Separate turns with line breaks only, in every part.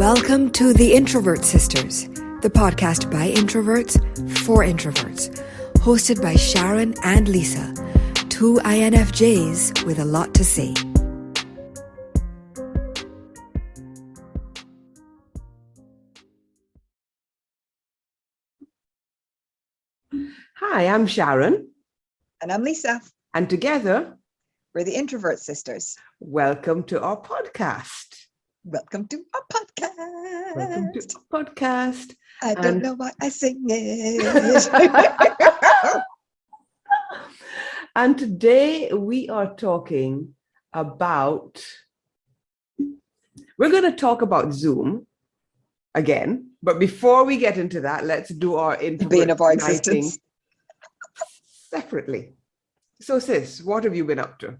Welcome to the Introvert Sisters, the podcast by introverts for introverts, hosted by Sharon and Lisa, two INFJs with a lot to say.
Hi, I'm Sharon.
And I'm Lisa.
And together,
we're the Introvert Sisters.
Welcome to our podcast.
Welcome to our podcast.
Welcome to our podcast.
I don't know why I sing it.
And today we are talking about, we're going to talk about Zoom again. But before we get into that, let's do our
the bane of our
uniting
existence
separately. So sis, what have you been up to?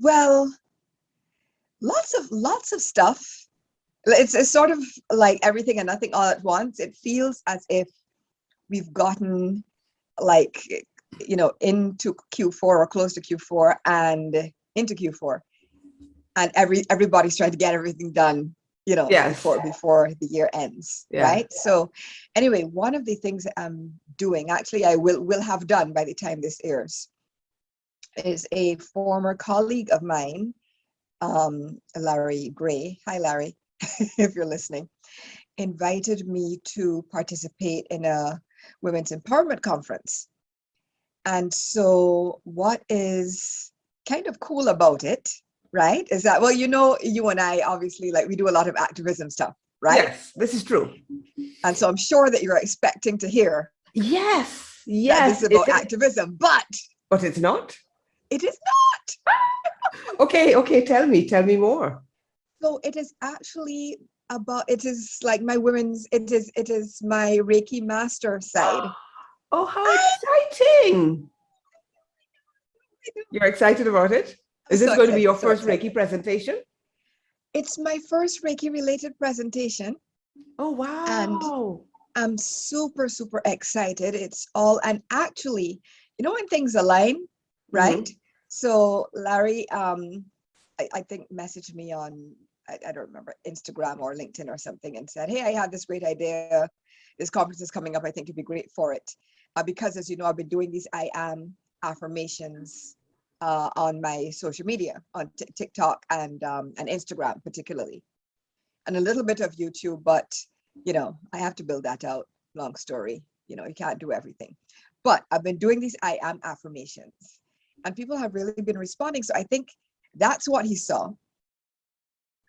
Well, lots of stuff. It's sort of like everything and nothing all at once. It feels as if we've gotten into Q4 or close to Q4 and into Q4, and everybody's trying to get everything done,
Yes.
before the year ends,
Yeah.
right? So anyway, one of the things I'm doing, actually I will have done by the time this airs, is a former colleague of mine, Larry Gray, hi Larry, if you're listening, invited me to participate in a women's empowerment conference. And so what is kind of cool about it, right, is that, well, you and I obviously, we do a lot of activism stuff, right?
Yes, this is true.
And so I'm sure that you're expecting to hear
Yes.
that this is about activism, but
it's not.
it is not.
Okay, tell me more.
So it is actually about, it is like my women's, it is my Reiki master side.
Oh, how exciting! You're excited about it? Is this going to be your first Reiki presentation?
It's my first Reiki related presentation.
Oh, wow.
And I'm super, super excited. It's all, and actually, when things align, right? Mm-hmm. So Larry, I think messaged me on, I don't remember, Instagram or LinkedIn or something, and said, hey, I have this great idea. This conference is coming up. I think it'd be great for it. Because as you know, I've been doing these I am affirmations on my social media, on TikTok and Instagram particularly, and a little bit of YouTube, but I have to build that out. Long story, you can't do everything, but I've been doing these I am affirmations, and people have really been responding. So I think that's what he saw,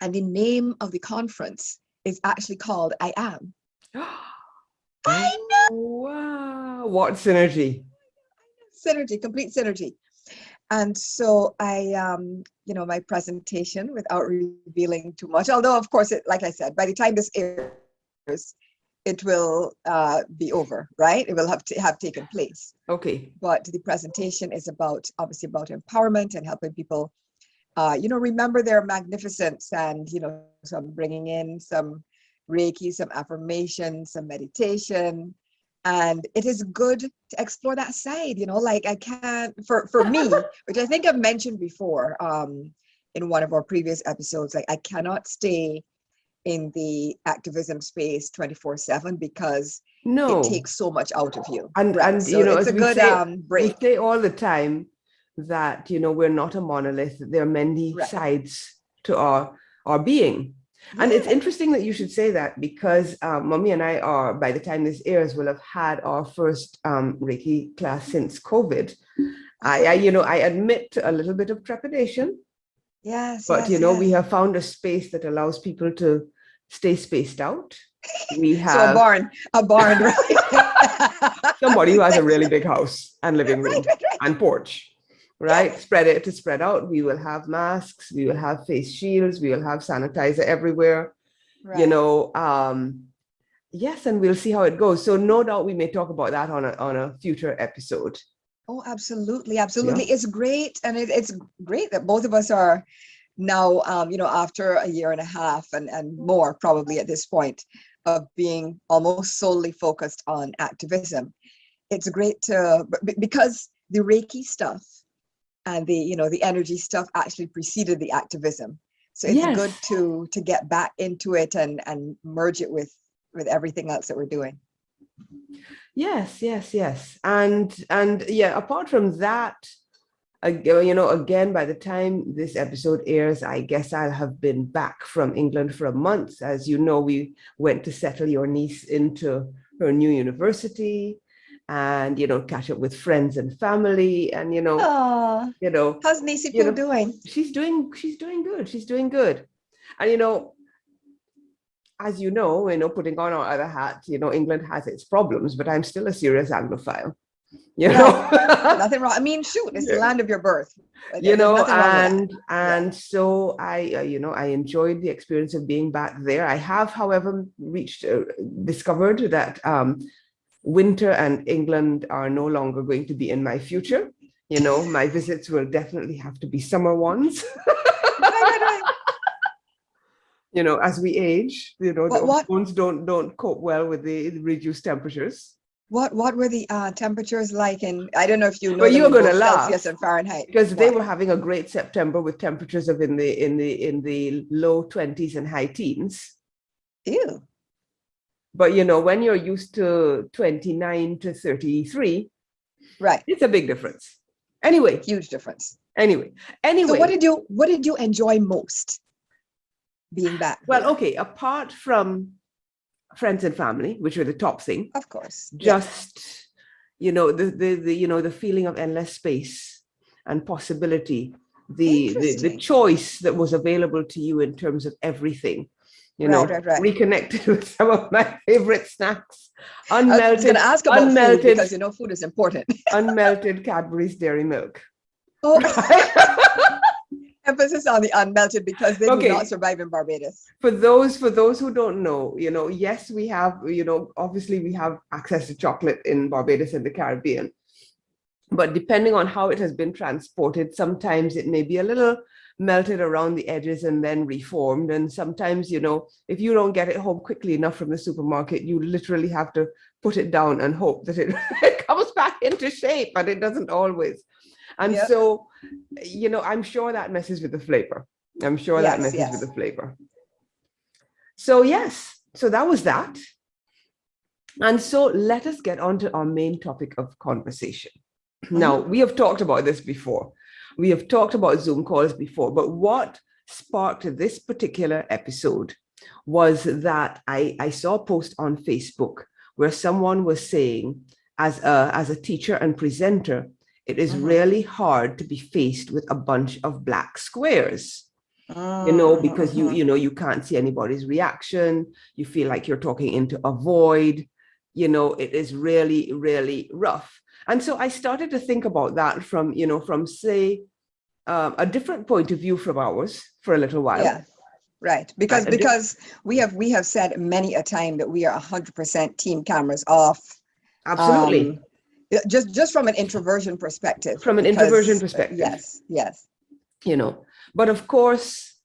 and the name of the conference is actually called I Am. I know.
Wow, what synergy.
Complete synergy. And so I, my presentation, without revealing too much, although of course, like I said, by the time this airs, it will be over, right? It will have taken place.
Okay.
But the presentation is obviously about empowerment and helping people, remember their magnificence, and, so I'm bringing in some Reiki, some affirmations, some meditation. And it is good to explore that side, I can't, for me, which I think I've mentioned before in one of our previous episodes, I cannot stay in the activism space 24/7 because it takes so much out of you.
And
so it's a good break.
We say all the time that, we're not a monolith. There are many sides to our being. And it's interesting that you should say that, because Mommy and I are, by the time this airs, will have had our first Reiki class since COVID. I admit to a little bit of trepidation.
Yes.
But, we have found a space that allows people to stay spaced out. We have
so a barn, right?
Somebody who has a really big house and living room
right.
and porch. Right? Yes. Spread out. We will have masks, we will have face shields, we will have sanitizer everywhere. Right. Yes, and we'll see how it goes. So no doubt we may talk about that on a future episode.
Oh, absolutely. Yeah. It's great. And it's great that both of us are now, after a year and a half and more probably at this point of being almost solely focused on activism. It's great because the Reiki stuff and the energy stuff actually preceded the activism. So it's good
Yes.
to get back into it and merge it with everything else that we're doing.
Yes, yes, yes. And yeah, apart from that, again, by the time this episode airs, I guess I'll have been back from England for a month. As you know, we went to settle your niece into her new university and, catch up with friends and family and,
Oh,
you know,
how's Nisi
you
Poo
know,
doing?
she's doing good. She's doing good. And, as putting on our other hat, England has its problems, but I'm still a serious Anglophile,
Right. Nothing wrong. I mean, shoot, it's the
Yeah.
land of your birth. There's nothing wrong with that.
And so I enjoyed the experience of being back there. I have, however, discovered that winter and England are no longer going to be in my future. My visits will definitely have to be summer ones.
Right.
As we age, the
What
hormones don't cope well with the reduced temperatures.
what were the temperatures like in, I don't know if you know
But
them
you're
in
going to
both
laugh
Celsius and Fahrenheit.
because they
What?
were having a great September with temperatures of in the low 20s and high teens.
Ew.
But when you're used to 29 to 33,
Right.
it's a big difference. Anyway.
Huge difference.
Anyway.
So what did you enjoy most being back
Well,
there?
okay, apart from friends and family, which were the top thing,
Of course.
just the feeling of endless space and possibility, the choice that was available to you in terms of everything.
Right.
Reconnected with some of my favorite snacks. Unmelted.
I was going to ask about food because food is important.
Unmelted Cadbury's Dairy Milk.
Oh, emphasis on the unmelted because they do not survive in Barbados.
For those who don't know, yes, we have, obviously we have access to chocolate in Barbados and the Caribbean. But depending on how it has been transported, sometimes it may be a little melted around the edges and then reformed. And sometimes, if you don't get it home quickly enough from the supermarket, you literally have to put it down and hope that it comes back into shape, but it doesn't always. And so, I'm sure that messes with the flavor. I'm sure that messes with the flavor. So yes, so that was that. And so let us get on to our main topic of conversation. Now, we have talked about this before. We have talked about Zoom calls before, but what sparked this particular episode was that I saw a post on Facebook where someone was saying, as a teacher and presenter, it is really hard to be faced with a bunch of black squares. Because you can't see anybody's reaction. You feel like you're talking into a void. It is really, really rough. And so I started to think about that from say, a different point of view from ours for a little while.
Yeah, right. Because we have said many a time that we are 100% team cameras off.
Absolutely.
Just from an introversion perspective. Yes.
But of course,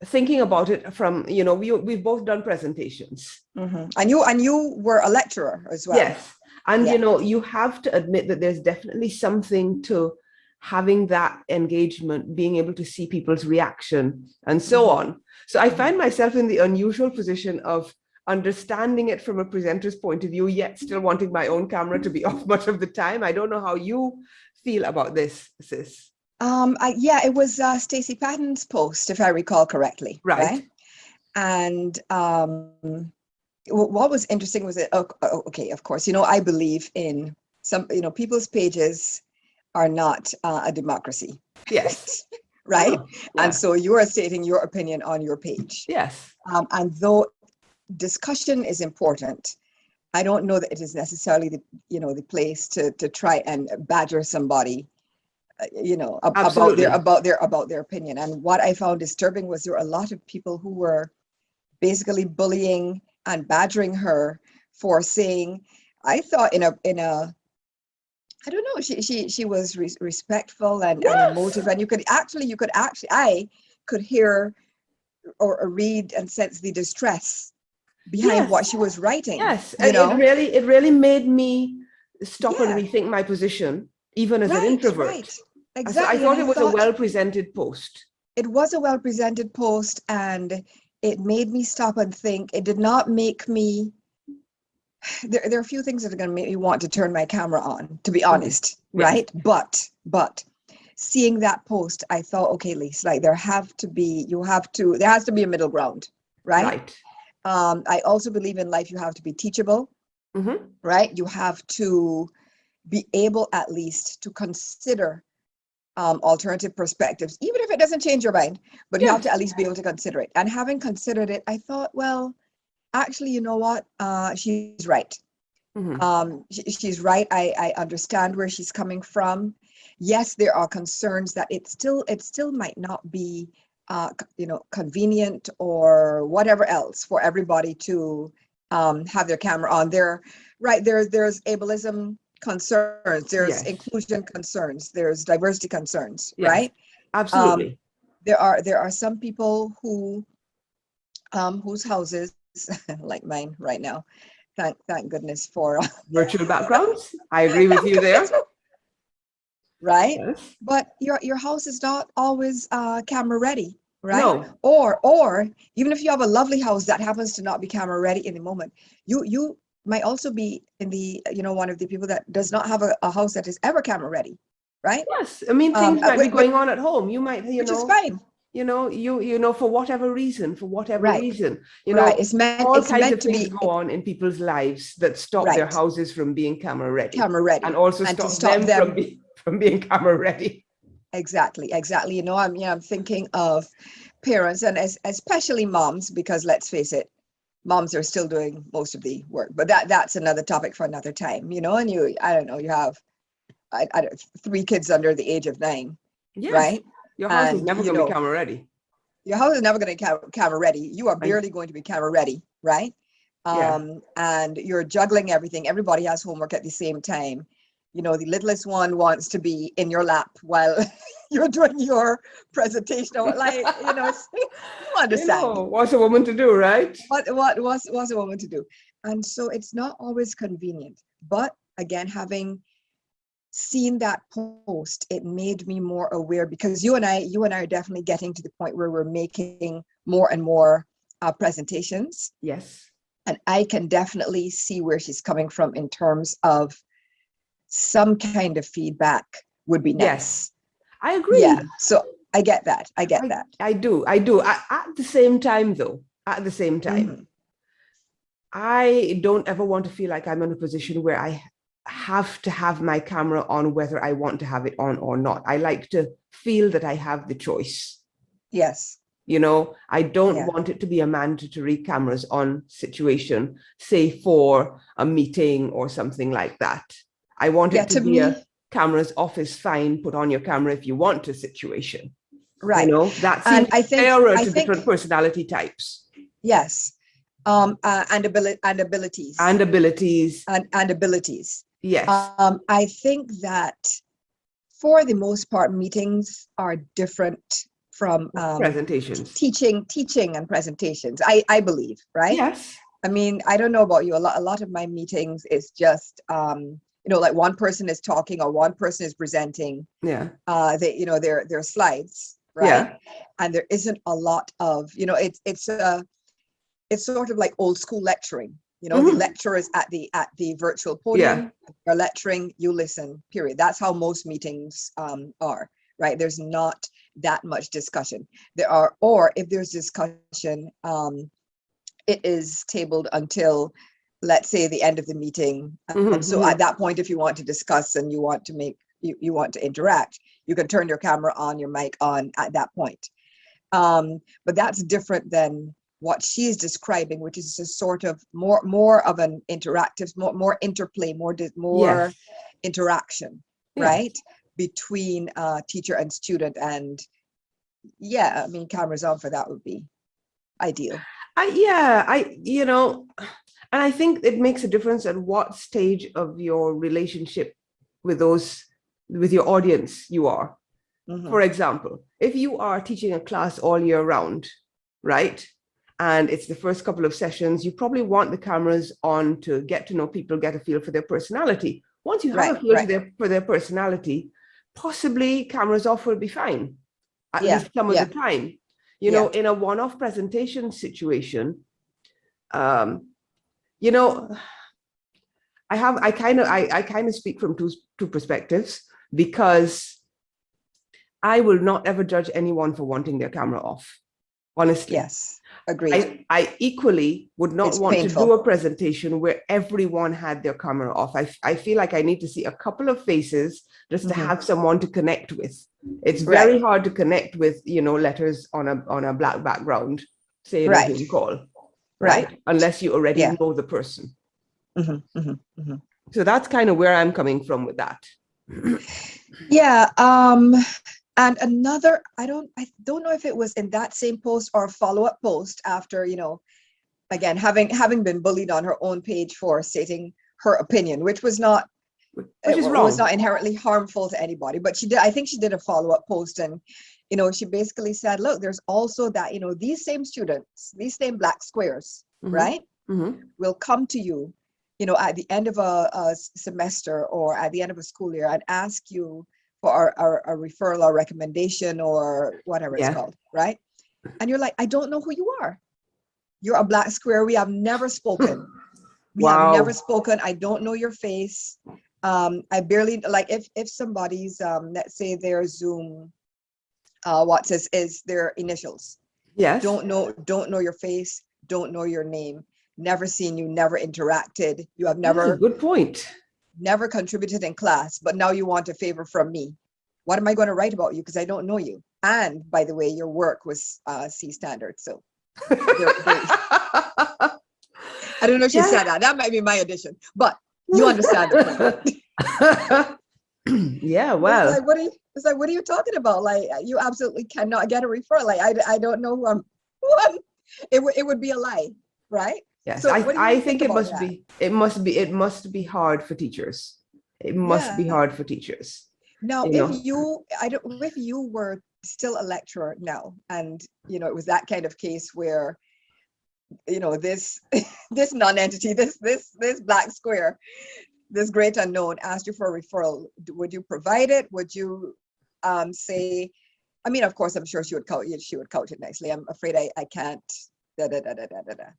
thinking about it from, we've both done presentations.
And you were a lecturer as well.
Yes. And, you have to admit that there's definitely something to having that engagement, being able to see people's reaction and so on. So I find myself in the unusual position of understanding it from a presenter's point of view, yet still wanting my own camera to be off much of the time. I don't know how you feel about this, sis.
It was Stacey Patton's post, if I recall correctly. Right? And what was interesting was that, okay, of course, I believe in some, people's pages are not a democracy.
Yes.
Right?
Oh, yeah.
And so you are stating your opinion on your page.
Yes.
And though discussion is important, I don't know that it is necessarily the place to try and badger somebody, about their opinion. And what I found disturbing was there were a lot of people who were basically bullying and badgering her for saying, I thought in a I don't know, she was respectful and emotive, and you could actually I could hear or read and sense the distress behind what she was writing.
Yes, and it really made me stop and rethink my position, even as an introvert.
Right. Exactly.
I thought it was a well-presented post.
it was a well presented post, and it made me stop and think. It did not make me. There are a few things that are going to make me want to turn my camera on, to be honest,
Yes.
right? But seeing that post, I thought, okay, Lisa, like there has to be a middle ground, right?
Right.
I also believe in life, you have to be teachable, right? You have to be able at least to consider alternative perspectives, even if it doesn't change your mind, but you have to at least be able to consider it. And having considered it, I thought, well, actually, you know what? She's right. She's right. I understand where she's coming from. Yes, there are concerns that it still might not be convenient or whatever else for everybody to have their camera on. There's ableism concerns, there's inclusion concerns, there's diversity concerns, right?
Absolutely.
There are some people whose houses like mine right now, thank goodness for
virtual backgrounds. I agree with you there.
Right?
Yes.
But your house is not always camera ready, right?
No.
Or even if you have a lovely house that happens to not be camera ready in the moment, you might also be in the one of the people that does not have a house that is ever camera ready, right?
Yes. I mean, things might be going on at home. You might,
which is fine.
For whatever reason,
right. It's meant
of
to
things
be
go on in people's lives that stop their houses from being camera ready,
and
also
and
stop them from being camera ready.
Exactly. I'm thinking of parents, and especially moms, because let's face it, moms are still doing most of the work, but that's another topic for another time, and I don't know, you have I don't, 3 kids under the age of 9.
Yes.
Right?
Your house is never going to be camera ready.
Your house is never going to be camera ready. You are barely going to be camera ready, right? And you're juggling everything. Everybody has homework at the same time. The littlest one wants to be in your lap while you're doing your presentation. You understand.
What's a woman to do, right?
What's a woman to do? And so it's not always convenient. But again, having seen that post, it made me more aware, because you and I are definitely getting to the point where we're making more and more presentations.
Yes.
And I can definitely see where she's coming from in terms of some kind of feedback would be nice.
Yes, I agree.
Yeah, so I get that. I do.
At the same time, I don't ever want to feel like I'm in a position where I have to have my camera on whether I want to have it on or not. I like to feel that I have the choice.
Yes.
I don't want it to be a mandatory cameras on situation, say for a meeting or something like that. I want it to be a cameras off is fine, put on your camera if you want to situation.
Right.
That seems fairer to different personality types.
Yes. And abilities.
And abilities.
And abilities.
Yes.
I think that for the most part, meetings are different from
presentations,
teaching and presentations. I believe, right?
Yes.
I mean, I don't know about you. A lot of my meetings is just like one person is talking or one person is presenting.
Yeah.
Their slides, right?
Yeah.
And there isn't a lot of it's sort of like old school lecturing. The lecturer is at the virtual podium. You're lecturing, you listen, period. That's how most meetings are, right? There's not that much discussion. Or if there's discussion, it is tabled until, let's say, the end of the meeting. So at that point, if you want to discuss and you want to you want to interact, you can turn your camera on, your mic on at that point. But that's different than what she's describing, which is a sort of more of an interactive, more interplay, more interaction, right? Between teacher and student. And cameras on for that would be ideal.
And I think it makes a difference at what stage of your relationship with your audience you are. For example, if you are teaching a class all year round, right? And it's the first couple of sessions, you probably want the cameras on to get to know people, get a feel for their personality. Once you have a feel for their personality, possibly cameras off will be fine. at
Yeah,
least some of
yeah,
the time.
yeah.
In a one-off presentation situation, you know, I kind of speak from two perspectives, because I will not ever judge anyone for wanting their camera off. Honestly.
Yes, agreed.
I equally would not
It's
want to do
painful.
a presentation where everyone had their camera off. I feel like I need to see a couple of faces just to have someone to connect with. It's very
Right,
hard to connect with, letters on a black background, say in a
right,
Zoom call,
right.
right? Unless you already
Yeah.
know the person.
Mm-hmm.
So that's kind of where I'm coming from with that.
Yeah. And another, I don't know if it was in that same post or a follow-up post after, again, having been bullied on her own page for stating her opinion, which was not
Which is
was
wrong.
not inherently harmful to anybody. But I think she did a follow-up post, and she basically said, look, there's also that, these same students, these same black squares, right, will come to you, at the end of a semester or at the end of a school year and ask you for a referral or recommendation or whatever it's called, right? And you're like, I don't know who you are. You're a black square. We have never spoken. We have never spoken. I don't know your face. I barely, like, if somebody's, let's say their Zoom, is their initials.
Yes.
Don't know your face. Don't know your name. Never seen you. Never interacted. You have
That's a
never.
good point.
Never contributed in class, but now you want a favor from me. What am I going to write about you? Because I don't know you. And by the way, your work was C standard. So I don't know if she said that. That might be my addition, but you understand the
point. Yeah, well.
It's like, what are you talking about? Like, you absolutely cannot get a referral. Like, I don't know who I'm. It would be a lie, right?
Yes,
So
I think it must be hard for teachers. It must be hard for teachers.
Now, if you were still a lecturer now, and it was that kind of case where, this this non-entity, this black square, this great unknown asked you for a referral, would you provide it? Would you say, I mean, of course, I'm sure she would couch it nicely. I'm afraid I can't.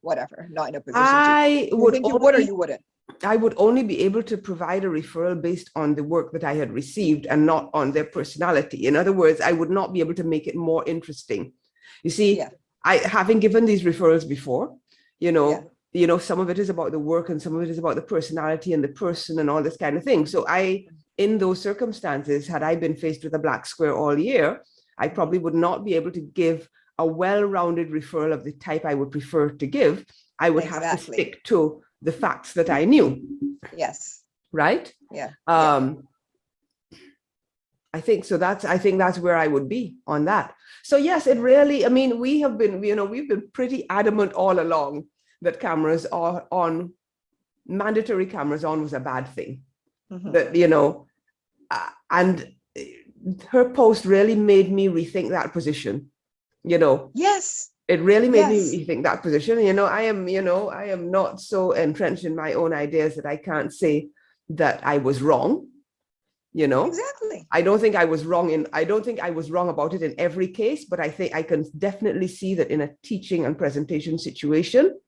Whatever, not in a position to. You think you would or you wouldn't?
I would only be able to provide a referral based on the work that I had received and not on their personality. In other words, I would not be able to make it more interesting. You see, I having given these referrals before, some of it is about the work and some of it is about the personality and the person and all this kind of thing. So in those circumstances, had I been faced with a black square all year, I probably would not be able to give a well-rounded referral of the type I would prefer to give. I would have to stick to the facts that I knew.
Yes.
Right?
Yeah.
I think that's where I would be on that. So yes, it really, I mean, we've been pretty adamant all along that cameras are on, mandatory cameras on was a bad thing. That, and her post really made me rethink that position.
Yes,
it really made me rethink that position. I am not so entrenched in my own ideas that I can't say that I was wrong.
Exactly.
I don't think I was wrong about it in every case, but I think I can definitely see that in a teaching and presentation situation,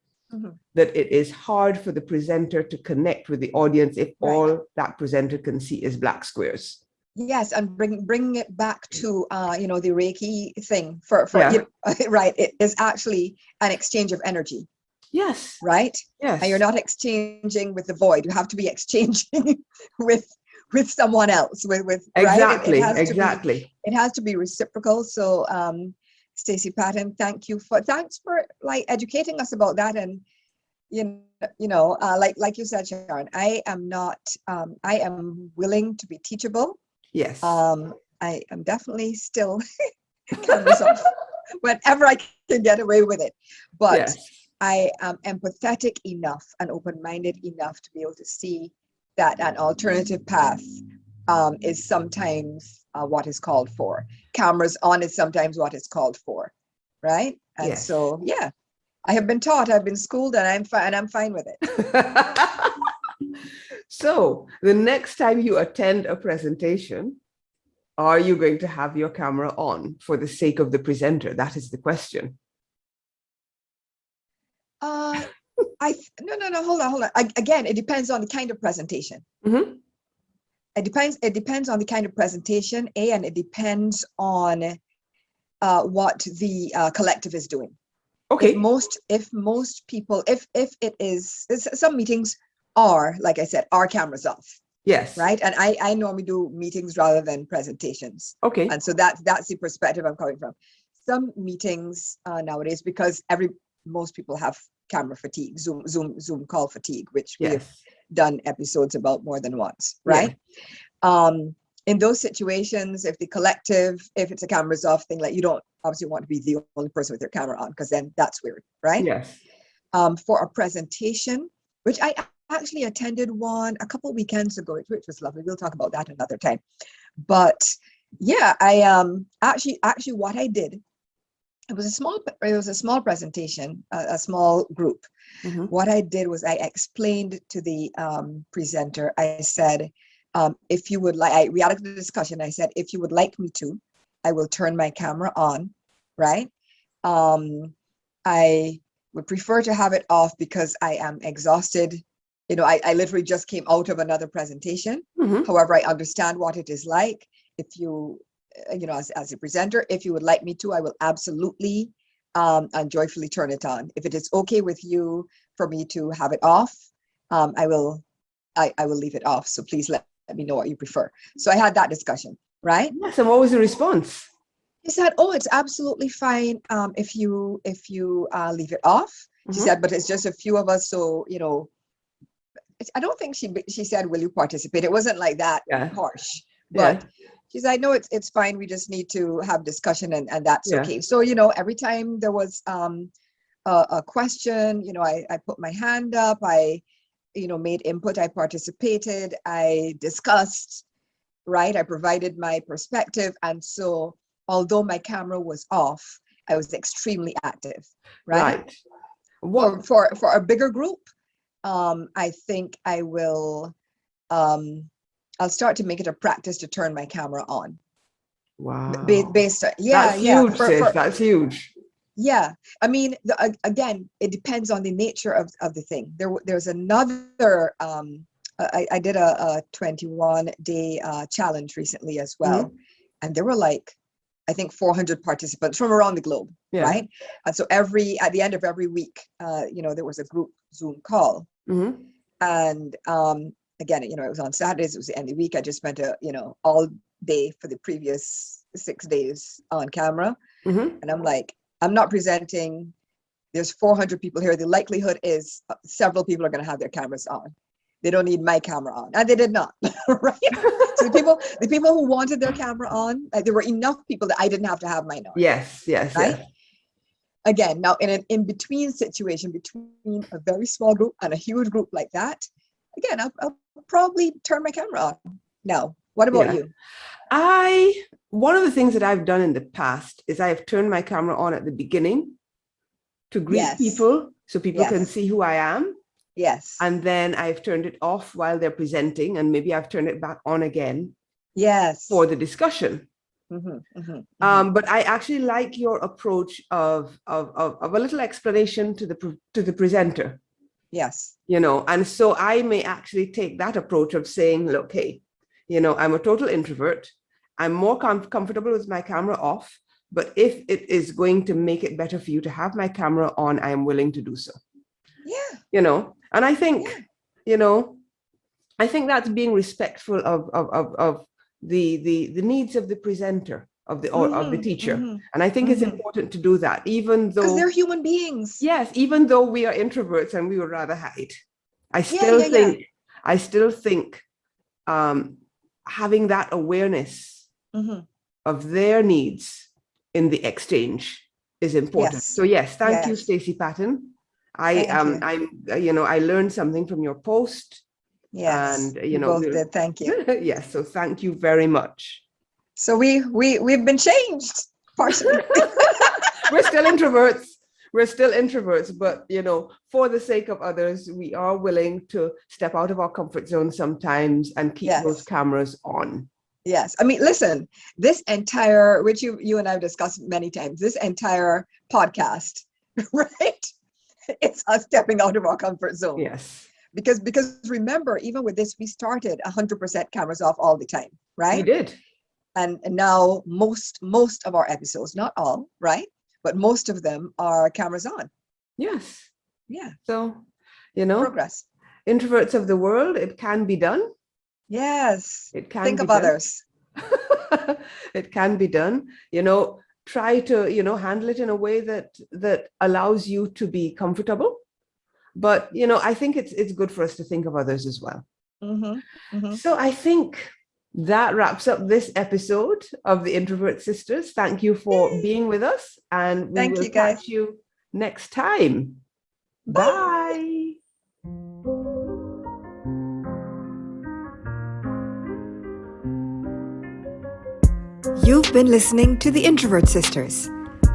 that it is hard for the presenter to connect with the audience if all that presenter can see is black squares.
Yes, and bring it back to the Reiki thing for right. It is actually an exchange of energy.
Yes.
Right.
Yes.
And you're not exchanging with the void. You have to be exchanging with someone else. With
exactly.
Right?
Exactly.
It has to be reciprocal. So, Stacey Patton, thanks for like educating us about that. And like you said, Sharon, I am willing to be teachable.
Yes.
I am definitely still cameras off whenever I can get away with it. But I am empathetic enough and open-minded enough to be able to see that an alternative path is sometimes what is called for. Cameras on is sometimes what is called for, right? And so, I have been taught, I've been schooled, and I'm fine with it.
So the next time you attend a presentation, are you going to have your camera on for the sake of the presenter? That is the question.
No, hold on. Again, it depends on the kind of presentation.
Mm-hmm.
It depends on the kind of presentation, and it depends on what the collective is doing.
Okay.
If most people, if it is, some meetings are, like I said, are cameras off.
Yes.
Right. And I normally do meetings rather than presentations.
Okay.
And so that's the perspective I'm coming from. Some meetings nowadays, because most people have camera fatigue, Zoom call fatigue, which we have done episodes about more than once, right? Yes. In those situations, if it's a cameras off thing, like you don't obviously want to be the only person with your camera on, because then that's weird, right?
Yes.
For a presentation, which I actually attended one a couple of weekends ago, which was lovely. We'll talk about that another time. But yeah, I actually what I did, it was a small presentation, a small group. Mm-hmm. What I did was I explained to the presenter, I said, if you would like, we had a discussion. I said, if you would like me to, I will turn my camera on, right? I would prefer to have it off because I am exhausted. You know, I literally just came out of another presentation. Mm-hmm. However, I understand what it is like. If you know, as a presenter, if you would like me to, I will absolutely and joyfully turn it on. If it is okay with you for me to have it off, I will leave it off. So please let me know what you prefer. So I had that discussion, right?
Yes. And what was the response?
She said, "Oh, it's absolutely fine if you leave it off." Mm-hmm. She said, "But it's just a few of us, so you know." I don't think she said, "Will you participate?" It wasn't like that harsh, but she said, "No, it's fine. We just need to have discussion, and that's okay." So you know, every time there was a question, you know, I put my hand up, I made input, I participated, I discussed, right? I provided my perspective, and so although my camera was off, I was extremely active, right? For a bigger group. I think I will, I'll start to make it a practice to turn my camera on.
Wow.
Based on,
that's huge, sis. That's huge.
Yeah. I mean, again, it depends on the nature of the thing. There's another, I did a 21-day challenge recently as well. Mm-hmm. And there were like, I think 400 participants from around the globe, right? And so at the end of every week, there was a group Zoom call. Mm-hmm. And again, it was on Saturdays, it was the end of the week. I just spent all day for the previous 6 days on camera. Mm-hmm. And I'm like, I'm not presenting. There's 400 people here. The likelihood is several people are going to have their cameras on. They don't need my camera on, and they did not. Right? So the people who wanted their camera on, there were enough people that I didn't have to have mine on.
Yes.
Right. Yes. Again, now in an in-between situation between a very small group and a huge group like that, again, I'll probably turn my camera on. Now, what about you?
One of the things that I've done in the past is I have turned my camera on at the beginning to greet people so people can see who I am.
Yes.
And then I've turned it off while they're presenting, and maybe I've turned it back on again.
Yes.
For the discussion. Mm-hmm, mm-hmm, mm-hmm. But I actually like your approach of a little explanation to the presenter.
Yes.
And so I may actually take that approach of saying, look, hey, I'm a total introvert. I'm more comfortable with my camera off, but if it is going to make it better for you to have my camera on, I am willing to do so.
Yeah.
And I think, I think that's being respectful of the needs of the presenter, of the teacher. Mm-hmm. And I think it's important to do that, even though,
because they're human beings.
Yes, even though we are introverts and we would rather hide. I still think having that awareness of their needs in the exchange is important. So yes, thank you, Stacey Patton. I learned something from your post.
Yes, and you both did. Thank you.
Yes, so thank you very much.
So we've been changed partially.
We're still introverts. We're still introverts, but for the sake of others, we are willing to step out of our comfort zone sometimes and keep those cameras on.
Yes. I mean, listen, this entire, which you and I have discussed many times, this entire podcast, right? It's us stepping out of our comfort zone.
Yes.
Because remember, even with this, we started 100% cameras off all the time, right?
We did.
And now most of our episodes, not all, right? But most of them are cameras on.
Yes.
Yeah.
So, you know,
Progress.
introverts of the world, it can be done.
Yes.
It can
Think
be
of
done.
others.
It can be done. You know, try to, you know, handle it in a way that allows you to be comfortable. But, you know, I think it's good for us to think of others as well. So I think that wraps up this episode of the Introvert Sisters. Thank you for being with us, and we will catch you next time. Bye.
You've been listening to the Introvert Sisters.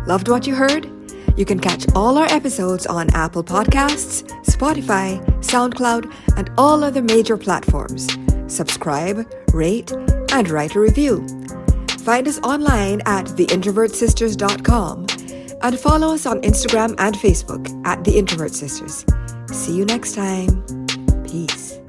Loved what you heard? You can catch all our episodes on Apple Podcasts, Spotify, SoundCloud, and all other major platforms. Subscribe, rate, and write a review. Find us online at theintrovertsisters.com and follow us on Instagram and Facebook at The Introvert Sisters. See you next time. Peace.